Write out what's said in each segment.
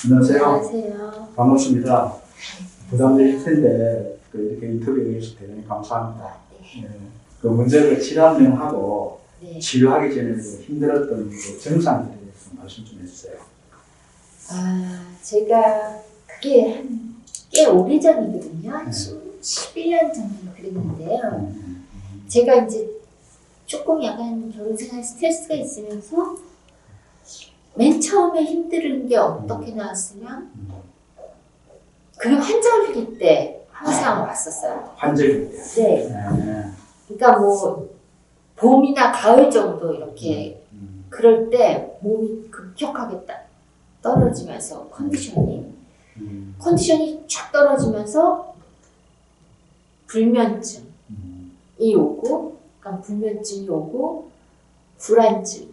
안녕하세요. 안녕하세요. 반갑습니다. 부담드릴 텐데 이렇게 인터뷰해 주셔서 대단히 감사합니다. 네. 먼저 치료 내용하고 네. 치료하기 전에 힘들었던 증상에 대해서 말씀 좀 해주세요. 제가 그게 꽤 오래전이거든요. 한 11년 정도 그랬는데요. 제가 이제 조금 약간 결혼 생활 스트레스가 있으면서 맨 처음에 힘든 게 어떻게 나왔으면 그게 환절기 때 항상 왔었어요. 환절기 때. 네. 그러니까 뭐 봄이나 가을 정도 이렇게 그럴 때 몸이 급격하게 떨어지면서 컨디션이 쫙 떨어지면서 불면증이 오고, 그러니까 불면증이 오고 불안증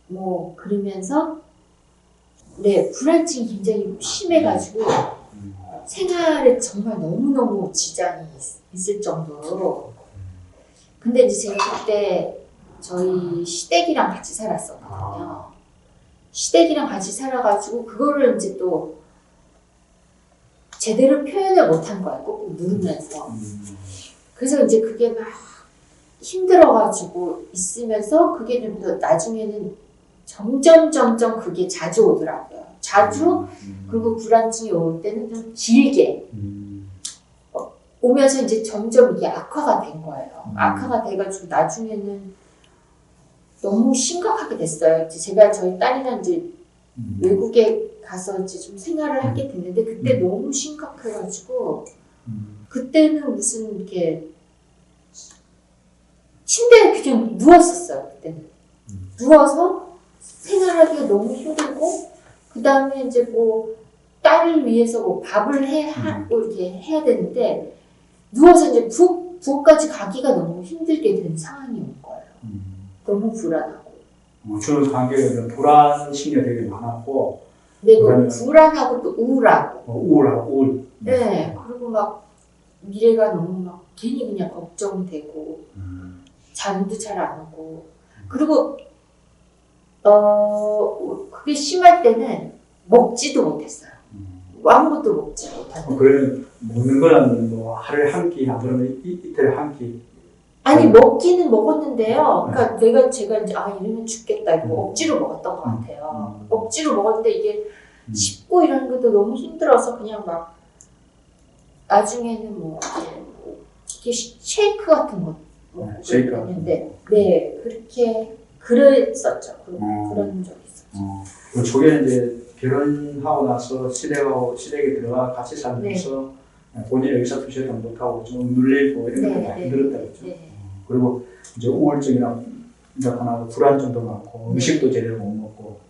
뭐 그러면서 불안증이 굉장히 심해가지고 생활에 정말 너무너무 지장이 있을 정도로. 근데 이제 제가 그때 저희 시댁이랑 같이 살았었거든요. 시댁이랑 같이 살아가지고 그거를 이제 또 제대로 표현을 못한 거예요. 꼭 누르면서. 그래서 이제 그게 막 힘들어가지고 있으면서 그게 좀 더 나중에는 점점 그게 자주 오더라고요. 자주. 그리고 불안증이 올 때는 좀 길게 오면서 이제 점점 이게 악화가 된 거예요. 악화가 돼가지고 나중에는 너무 심각하게 됐어요. 이제 제가 저희 딸이랑 이제 외국에 가서 이제 좀 생활을 하게 됐는데 그때 너무 심각해가지고 그때는 무슨 이렇게 침대에 그냥 누웠었어요. 그때는 누워서 생활하기가 너무 힘들고 그 다음에 이제 뭐 딸을 위해서 뭐 밥을 하고 이렇게 해야 되는데 누워서 이제 부엌까지 가기가 너무 힘들게 된 상황이 온 거예요. 너무 불안하고. 주로 관계가 불안심이 되게 많았고. 네, 불안하고 또 우울하고. 우울. 네, 그리고 막 미래가 너무 막 괜히 그냥 걱정되고 잠도 잘 안 오고. 그리고 그게 심할 때는 먹지도 못했어요. 아무것도 먹지 못하고. 그러면 먹는 거는 뭐 하루에 한 끼, 그러면 이틀에 한 끼. 아니 먹기는 먹었는데요. 그러니까 제가 이제 이러면 죽겠다 이거 억지로 먹었던 것 같아요. 억지로 먹었는데 이게 씹고 이런 것도 너무 힘들어서 그냥 막 나중에는 뭐 이렇게 쉐이크 같은 거 먹고 그랬는데 그렇게 그랬었죠. 그런 적이 있었죠. 저게 이제 결혼하고 나서 시댁에 들어가 같이 살면서 본인의 의사표시도 못하고 좀 눌리고 이런 것도 다 힘들었다 그랬죠. 그리고 이제 우울증이나 나타나고 불안증도 많고 음식도 제대로 못 먹고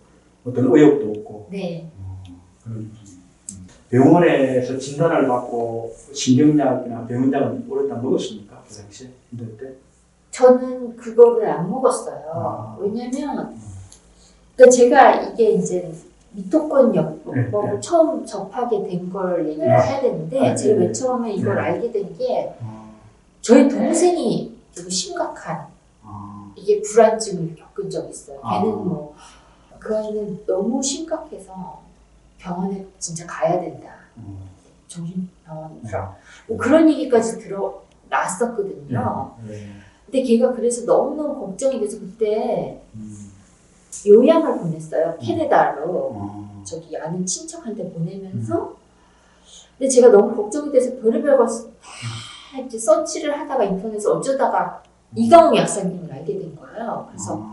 어떤 의욕도 없고. 병원에서 진단을 받고 신경약이나 병원약은 오랫동안 먹었습니까? 그 당시에 힘들 때? 저는 그거를 안 먹었어요. 왜냐면 그러니까 제가 이게 이제 미토콘요법을 처음 접하게 된 걸 얘기를 해야 되는데 제가 맨 처음에 이걸 알게 된 게 저희 동생이 되게 심각한 이게 불안증을 겪은 적이 있어요. 걔는 뭐 그 아이는 너무 심각해서 병원에 진짜 가야 된다. 정신병원에서 뭐 그런 얘기까지 나왔었거든요. 근데 걔가 그래서 너무너무 걱정이 돼서 그때 요양을 보냈어요. 캐나다로. 저기 아는 친척한테 보내면서. 근데 제가 너무 걱정이 돼서 별의별 거 다 이제 서치를 하다가 인터넷에 어쩌다가 이강우 약사님을 알게 된 거예요. 그래서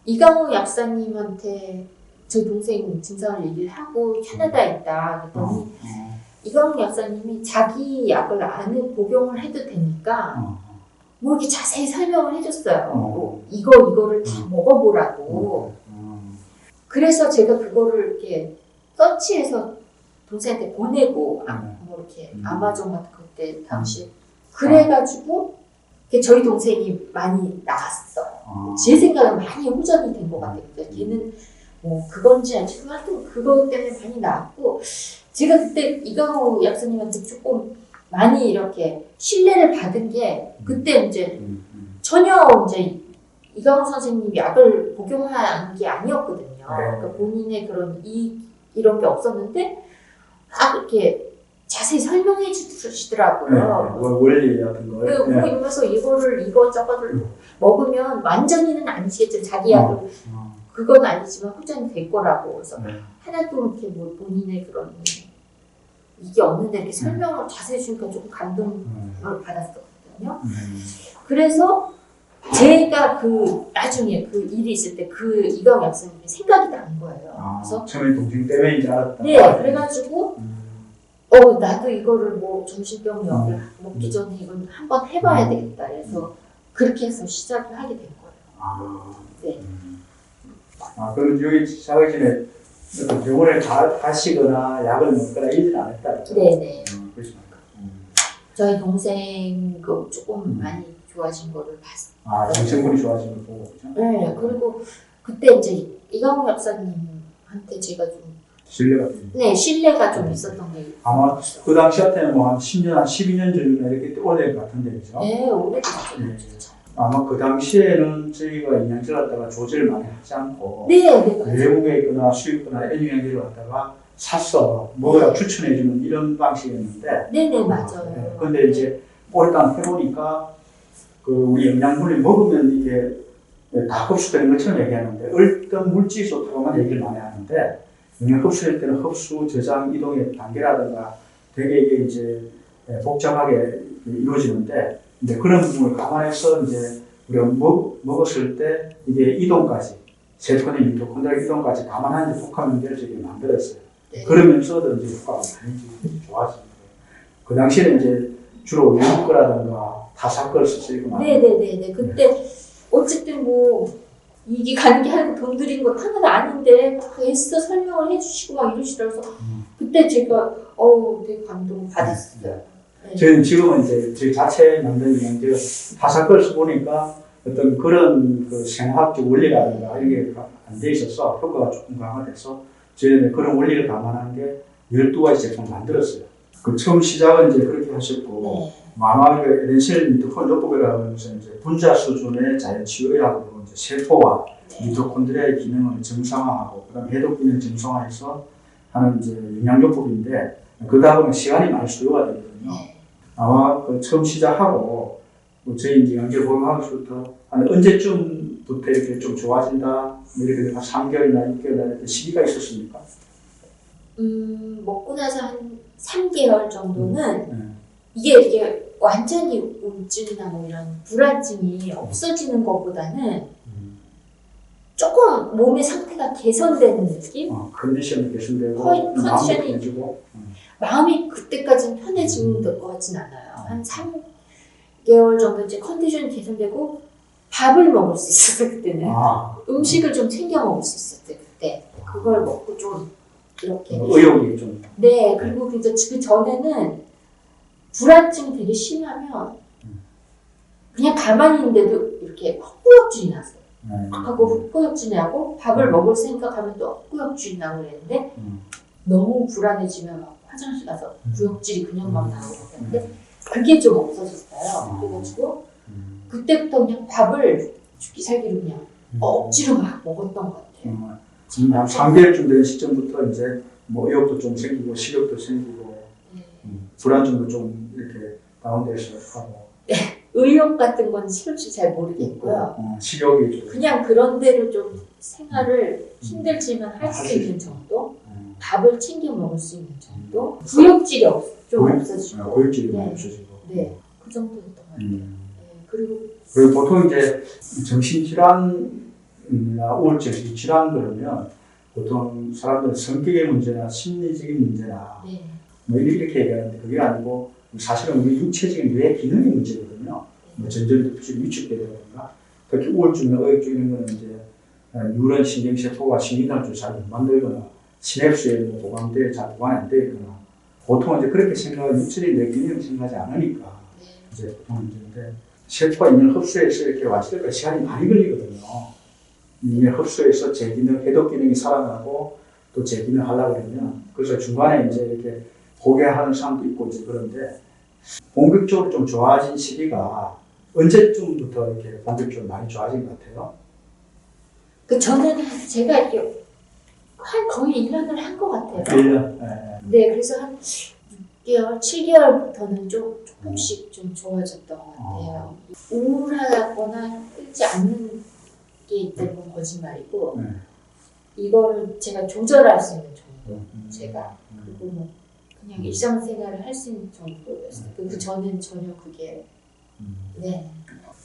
이강우 약사님한테 저 동생 증상을 얘기를 하고 캐나다에 있다. 그랬더니 이강우 약사님이 자기 약을 안에 복용을 해도 되니까 뭐 이렇게 자세히 설명을 해줬어요. 뭐 이거를 다 먹어보라고. 그래서 제가 그거를 이렇게 서치해서 동생한테 보내고 뭐 이렇게 아마존 같은 그때 당시 그래가지고 저희 동생이 많이 나았어요. 제 생각은 많이 호전이 된 것 같아요. 걔는 뭐 그건지 아니지 하여튼 그것 때문에 많이 나았고 제가 그때 이강우 약사님한테 조금 많이 이렇게 신뢰를 받은 게 그때 이제 전혀 이제 이강우 선생님이 약을 복용한 게 아니었거든요. 그러니까 본인의 그런 이런 게 없었는데 막 이렇게 자세히 설명해 주시더라고요. 원리 같은 거. 그리고 이러면서 이거를 이것저것을 먹으면 완전히는 아니시겠죠. 자기야도 그건 아니지만 후전이 될 거라고. 그래서 하나도 이렇게 뭐 본인의 그런 이게 없는데 이렇게 설명을 자세히 주니까 조금 감동을 받았었거든요. 그래서 제가 그 나중에 그 일이 있을 때 그 이강 약사님이 생각이 난 거예요. 그래서 처음에 동생 때문에 줄 알았다. 네, 그래가지고 나도 이거를 뭐 정신병 먹기 전에 이건 한번 해봐야 되겠다. 그래서 그렇게 해서 시작을 하게 된 거예요. 네. 그럼 여기 시작하기 전에 병원에 가시거나 약을 먹거나 이러지는 안 했다. 네네. 그렇습니까? 저희 동생 그 조금 많이 좋아진 거를 봤어요. 동생분이 좋아진 걸 보고 그죠? 네, 그리고 그때 이제 이강호 약사님한테 제가 좀 신뢰가 좀 있었던 게 아마 그 당시한테는 뭐 한 10년, 한 12년 전이나 이렇게 오래 같은데 그죠? 네, 오래됐죠. 아마 그 당시에는 저희가 영양제를 갖다가 조절을 많이 하지 않고 네, 외국에 있거나 수입거나 N영양제를 갖다가 사서 먹어야 추천해주는 이런 방식이었는데 네네, 맞아요. 근데 이제 오랫동안 해보니까 그 우리 영양분을 먹으면 이게 다 흡수되는 것처럼 얘기하는데 어떤 물질이 좋다고만 얘기를 많이 하는데 영양 흡수할 때는 흡수, 저장, 이동의 단계라든가 되게 이게 이제 복잡하게 이루어지는데 근데 그런 부분을 감안해서 이제 우리가 먹었을 때 이게 이동까지 세포의 미토콘드리아 이동까지 감안한 복합 연결을 저희가 만들었어요. 네. 그러면서도 이제 효과가 많이 좋아진 거예요. 그 당시에는 이제 주로 외국 거라든가 타사 거를 쓰시고 많이. 네네네. 그때 어쨌든 뭐 이게 가는 게 하는 돈 들인 거 하나도 아닌데 막 애써 설명을 해주시고 막 이러시더라서 그때 제가 되게 감동 받았어요. 네. 저희는 지금은 이제 저희 자체 만든 영양제가 타사 거를 써보니까 어떤 그런 그 생화학적 원리라든가 이런 게 안 돼 있어서 효과가 조금 강화돼서 저희는 그런 원리를 감안한 게 12가지 제품을 만들었어요. 그 처음 시작은 이제 그렇게 하셨고 아마 에덴셀 미토콘드리아라고 해서 이제 분자 수준의 자연치유의학으로 이제 세포와 미토콘드리아의 기능을 정상화하고 그다음 해독 기능 정상화해서 하는 이제 영양요법인데 그 다음에 시간이 많이 소요가 되거든요. 아마 그 처음 시작하고 저희 이제 영양제 복용하면서부터 한 언제쯤부터 이렇게 좀 좋아진다 이렇게 한 3개월이나 6개월이나 이렇게 시기가 있었습니까? 먹고 나서 한 3개월 정도는 이게 이렇게 완전히 우울증이나 뭐 이런 불안증이 없어지는 것보다는 조금 몸의 상태가 개선되는 느낌? 컨디션이 개선되고 컨디션이 마음이 그때까지는 편해지는 것 같진 않아요. 한 3개월 정도 이제 컨디션이 개선되고 밥을 먹을 수 있었어요. 그때는 음식을 좀 챙겨 먹을 수 있었어요. 그때 그걸 먹고 좀 이렇게 의욕이 좀 그리고 그 전에는 불안증이 되게 심하면 그냥 가만히 있는데도 이렇게 헛구역질이 났어요. 하고 헛구역질이 나고 밥을 먹을 생각하면 또 헛구역질이 나고 그랬는데 너무 불안해지면 막 화장실 가서 구역질이 그냥 막 나오고 그랬는데 그게 좀 없어졌어요. 그래가지고 그때부터 그냥 밥을 죽기 살기로 그냥 억지로 막 먹었던 것 같아요. 한 3개월쯤 되는 시점부터 이제 뭐 의욕도 좀 생기고 식욕도 생기고 불안증도 좀 이렇게 다운돼서 하고 의욕 같은 건 솔직히 잘 모르겠고요. 식욕이 좀 그냥 그런 대로 좀 생활을 힘들지만 할 수 있는 정도, 밥을 챙겨 먹을 수 있는 정도, 구역질이 좀 없어지고, 구역질이 없어지고, 그 정도였던 것 같아요. 그리고 보통 이제 정신질환이나 우울증 질환 그러면 보통 사람들은 성격의 문제나 심리적인 문제나 뭐 이렇게 얘기하는데 그게 아니고 사실은 우리 육체적인 뇌 기능의 문제거든요. 뭐 전전두피질이 위축되다든가 특히 우울증이나 의욕증 이런 거는 이제 뉴런 신경세포가 신경을 잘 못 만들거나 시냅스에 뭐 보강돼 잘 보관이 안 되어 있거나 보통 이제 그렇게 생각하는 육체적인 뇌 기능을 생각하지 않으니까 이제 보통 문제인데 세포가 이걸 흡수해서 이렇게 왔을 때까지 시간이 많이 걸리거든요. 이걸 흡수해서 재기능, 해독 기능이 살아나고 또 재기능 하려고 그러면 그래서 중간에 이제 이렇게 포기하는 사람도 있고 이제 그런데 본격적으로 좀 좋아진 시기가 언제쯤부터 이렇게 본격적으로 많이 좋아진 것 같아요? 그 전에는 제가 이렇게 한 거의 1년을 한 것 같아요. 1년. 네, 그래서 한 6개월, 7개월부터는 조금씩 좀 좋아졌던 것 같아요. 우울하거나 끌지 않는 게 있다는 건 거짓말이고, 이거를 제가 조절할 수 있는 정도, 제가. 그리고 뭐, 그냥 일상생활을 할 수 있는 정도였어요. 그 전엔 전혀 그게, 네.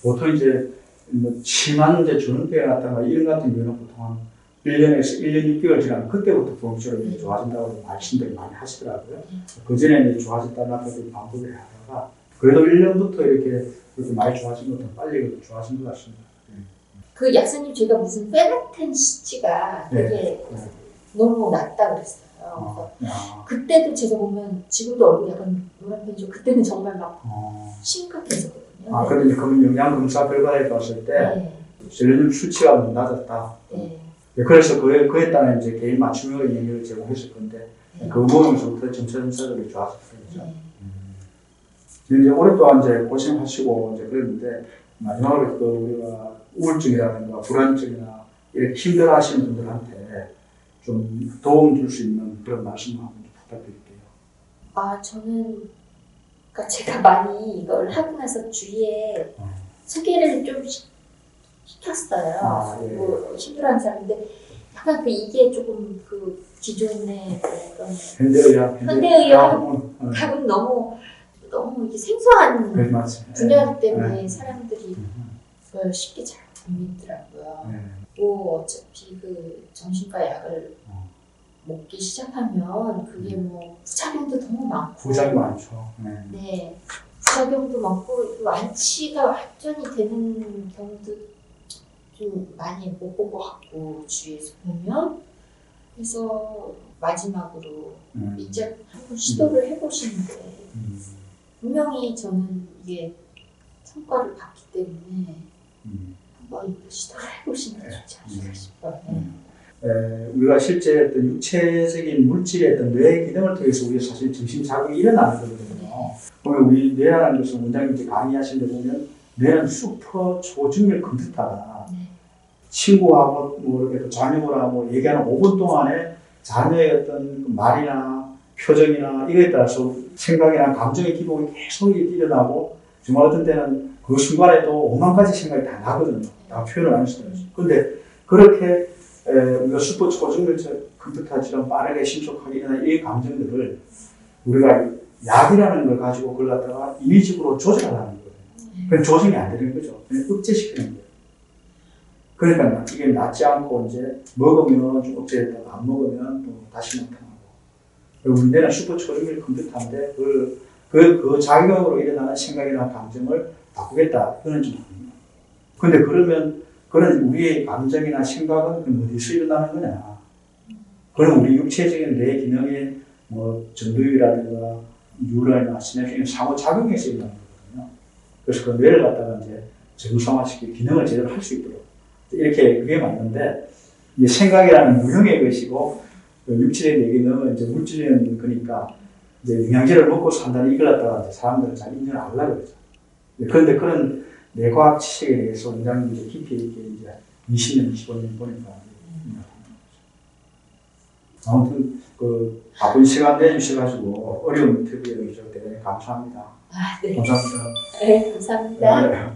보통 이제 뭐 심한 이제 주름병 같은 이런 같은 경우는 보통 한 1년에서 1년 6개월 지나면 그때부터 부엉처럼 좋아진다고 말씀들 많이 하시더라고요. 그 전에는 좋아졌다는 앞에서 반복을 하다가 그래도 1년부터 이렇게 많이 좋아진 것도 빨리 좋아진 것 같습니다. 그 약사님 제가 무슨 페나텐시가 되게 너무 낫다 그랬어요. 그래서 그때도 제가 보면 지금도 얼굴이 약간 노란 편이죠. 그때는 정말 막 심각했었거든요. 아, 근데 그럼 영양 검사 결과에 봤을 때 셀레늄 수치가 너무 낮았다. 그래서 그에 따른 이제 개인 맞춤형 영양을 제공했을 건데 그 부분에서부터 점차적으로 좋아졌어요. 그렇죠? 이제 오랫동안 이제 고생하시고 이제 그랬는데 마지막으로 그 우리가 우울증이라든가 불안증이나 이렇게 힘들어하시는 분들한테 좀 도움 줄 수 있는 그런 말씀 한번 부탁드릴게요. 아, 저는 그러니까 제가 많이 이걸 하고 나서 주위에 소개를 좀 시켰어요. 뭐 힘들어하는 사람인데 약간 이게 조금 그 기존의 그런 현대의학하고는 너무 이게 생소한 분야이기 때문에 사람들이 그걸 쉽게 잘 못 믿더라고요. 뭐 어차피 그 정신과 약을 먹기 시작하면 그게 뭐 부작용도 너무 많고 부작용 많죠. 네, 부작용도 많고 완치가 완전히 되는 경우도 좀 많이 못 본 것 같고 주위에서 보면 그래서 마지막으로 이제 한번 시도를 해보시는데 분명히 저는 이게 성과를 봤기 때문에 한번 시도를 해보시는 게 좋지 않을까 싶어요. 우리가 실제 어떤 육체적인 물질의 어떤 뇌 기능을 통해서 우리가 사실 정신 자극이 일어나는 거거든요. 보면 우리 뇌라는 것은 원장님이 강의하신 데 보면 뇌는 슈퍼 초중밀 컴퓨터다. 친구하고 뭐 이렇게 자녀하고 얘기하는 5분 동안에 자녀의 어떤 말이나 표정이나 이거에 따라서 생각이나 감정의 기복이 계속 일어나고 정말 어떤 때는 그 순간에 또 5만 가지 생각이 다 나거든요. 다 표현을 안 했어요. 근데 그렇게 우리가 슈퍼 초중밀 컴퓨터처럼 빠르게 신속하게 일어나는 이 감정들을 우리가 약이라는 걸 가지고 그걸 갖다가 인위적으로 조절하는 거예요. 그럼 조정이 안 되는 거죠. 그냥 억제시키는 거예요. 그러니까 이게 낫지 않고 이제 먹으면 좀 억제했다가 안 먹으면 또 다시 나타나고. 그리고 우리는 슈퍼 초중밀 컴퓨터인데 그 자격으로 일어나는 생각이나 감정을 바꾸겠다. 이거는 좀 아닙니다. 근데 그러면 그런 우리의 감정이나 생각은 어디서 일어나는 거냐? 그럼 우리 육체적인 뇌 기능의 뭐 전두엽이라든가 뉴런이나 시냅스의 상호작용에서 일어나는 거거든요. 그래서 그 뇌를 갖다가 이제 정상화시키고 기능을 제대로 할 수 있도록 이렇게 그게 맞는데 이제 생각이라는 무형의 것이고 육체의 뇌 기능은 이제 물질적인 거니까 이제 영양제를 먹고 산다는 이걸 갖다가 이제 사람들은 잘 인정을 안 하려고 그러죠. 그런데 그런 뇌과학 지식에 대해서 원장님 이제 깊이 있게 이제 20년, 25년 보니까 아무튼 그 바쁜 시간 내주셔가지고 어려운 인터뷰에 대해서 대단히 감사합니다. 아, 네. 감사합니다. 네, 감사합니다. 네.